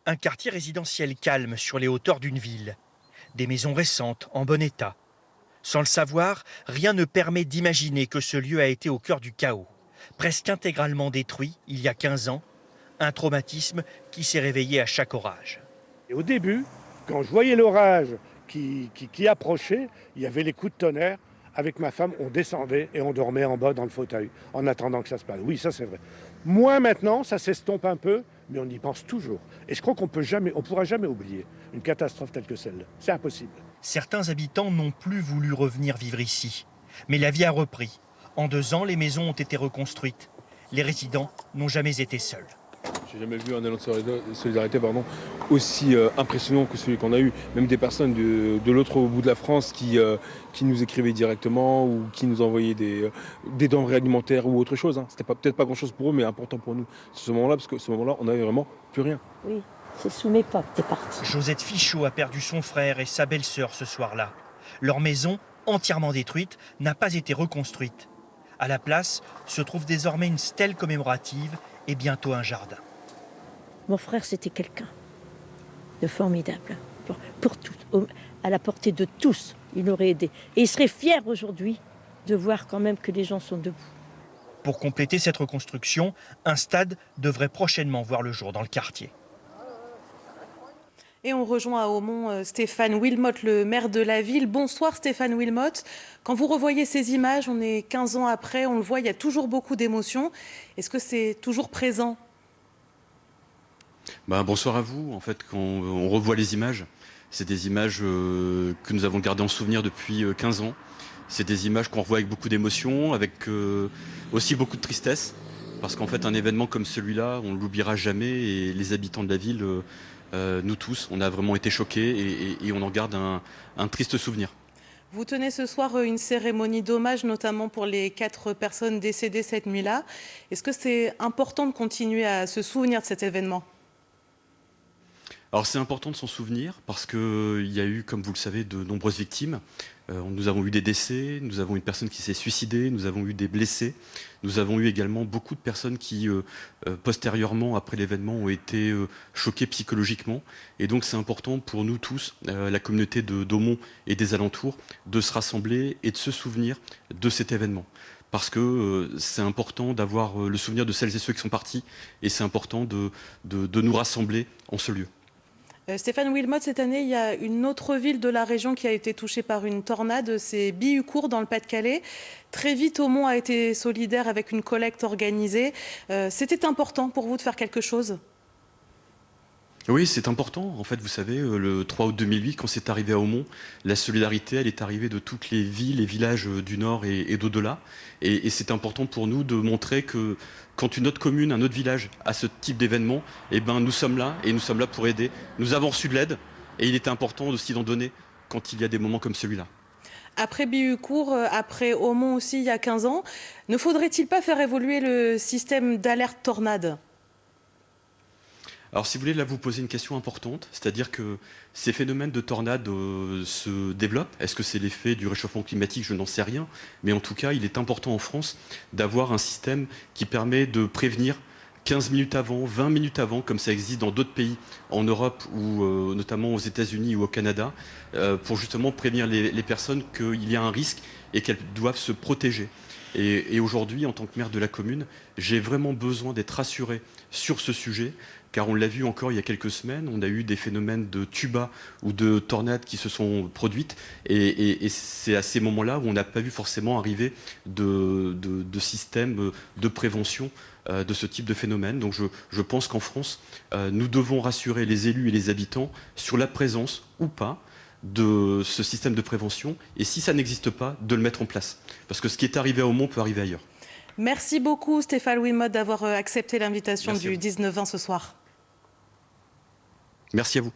Un quartier résidentiel calme sur les hauteurs d'une ville. Des maisons récentes, en bon état. Sans le savoir, rien ne permet d'imaginer que ce lieu a été au cœur du chaos. Presque intégralement détruit il y a 15 ans. Un traumatisme qui s'est réveillé à chaque orage. Et au début, quand je voyais l'orage qui approchait, il y avait les coups de tonnerre. Avec ma femme, on descendait et on dormait en bas dans le fauteuil, en attendant que ça se passe. Oui, ça c'est vrai. Moins maintenant, ça s'estompe un peu, mais on y pense toujours. Et je crois qu'on ne pourra jamais oublier une catastrophe telle que celle-là. C'est impossible. Certains habitants n'ont plus voulu revenir vivre ici. Mais la vie a repris. En 2 ans, les maisons ont été reconstruites. Les résidents n'ont jamais été seuls. J'ai jamais vu un élan de solidarité aussi impressionnant que celui qu'on a eu. Même des personnes de l'autre bout de la France qui nous écrivaient directement ou qui nous envoyaient des denrées alimentaires ou autre chose. C'était peut-être pas grand-chose pour eux, mais important pour nous. Ce moment-là, parce que ce moment-là, on n'avait vraiment plus rien. Oui, c'est sous mes pas que t'es parti. Josette Fichot a perdu son frère et sa belle-sœur ce soir-là. Leur maison, entièrement détruite, n'a pas été reconstruite. À la place se trouve désormais une stèle commémorative et bientôt un jardin. Mon frère, c'était quelqu'un de formidable. Pour tout, à la portée de tous, il aurait aidé. Et il serait fier aujourd'hui de voir quand même que les gens sont debout. Pour compléter cette reconstruction, un stade devrait prochainement voir le jour dans le quartier. Et on rejoint à Aumont Stéphane Wilmotte, le maire de la ville. Bonsoir Stéphane Wilmotte. Quand vous revoyez ces images, on est 15 ans après, on le voit, il y a toujours beaucoup d'émotions. Est-ce que c'est toujours présent ? Bonsoir à vous. En fait, quand on revoit les images, c'est des images que nous avons gardées en souvenir depuis 15 ans. C'est des images qu'on revoit avec beaucoup d'émotion, avec aussi beaucoup de tristesse. Parce qu'en fait, un événement comme celui-là, on ne l'oubliera jamais. Et les habitants de la ville, nous tous, on a vraiment été choqués et on en garde un triste souvenir. Vous tenez ce soir une cérémonie d'hommage, notamment pour les 4 personnes décédées cette nuit-là. Est-ce que c'est important de continuer à se souvenir de cet événement ? Alors c'est important de s'en souvenir parce qu'il y a eu, comme vous le savez, de nombreuses victimes. Nous avons eu des décès, nous avons une personne qui s'est suicidée, nous avons eu des blessés. Nous avons eu également beaucoup de personnes qui, postérieurement, après l'événement, ont été choquées psychologiquement. Et donc c'est important pour nous tous, la communauté d'Aumont et des alentours, de se rassembler et de se souvenir de cet événement. Parce que c'est important d'avoir le souvenir de celles et ceux qui sont partis. Et c'est important de nous rassembler en ce lieu. Stéphane Wilmotte, cette année, il y a une autre ville de la région qui a été touchée par une tornade, c'est Bihucourt dans le Pas-de-Calais. Très vite, Aumont a été solidaire avec une collecte organisée. C'était important pour vous de faire quelque chose ? Oui, c'est important. En fait, vous savez, le 3 août 2008, quand c'est arrivé à Aumont, la solidarité, elle est arrivée de toutes les villes et villages du Nord et d'au-delà. Et c'est important pour nous de montrer que quand une autre commune, un autre village a ce type d'événement, eh ben, nous sommes là et nous sommes là pour aider. Nous avons reçu de l'aide et il est important aussi d'en donner quand il y a des moments comme celui-là. Après Bihucourt, après Aumont aussi, il y a 15 ans, ne faudrait-il pas faire évoluer le système d'alerte tornade ? Alors si vous voulez, là vous posez une question importante, c'est-à-dire que ces phénomènes de tornades se développent. Est-ce que c'est l'effet du réchauffement climatique? Je n'en sais rien. Mais en tout cas, il est important en France d'avoir un système qui permet de prévenir 15 minutes avant, 20 minutes avant, comme ça existe dans d'autres pays en Europe ou notamment aux États-Unis ou au Canada, pour justement prévenir les personnes qu'il y a un risque et qu'elles doivent se protéger. Et aujourd'hui, en tant que maire de la commune, j'ai vraiment besoin d'être rassuré sur ce sujet, car on l'a vu encore il y a quelques semaines, on a eu des phénomènes de tuba ou de tornades qui se sont produites, et c'est à ces moments-là où on n'a pas vu forcément arriver de système de prévention de ce type de phénomène. Donc je pense qu'en France, nous devons rassurer les élus et les habitants sur la présence ou pas de ce système de prévention, et si ça n'existe pas, de le mettre en place. Parce que ce qui est arrivé à Aumont peut arriver ailleurs. Merci beaucoup Stéphane Wilmotte d'avoir accepté l'invitation du 19-20 ce soir. Merci à vous.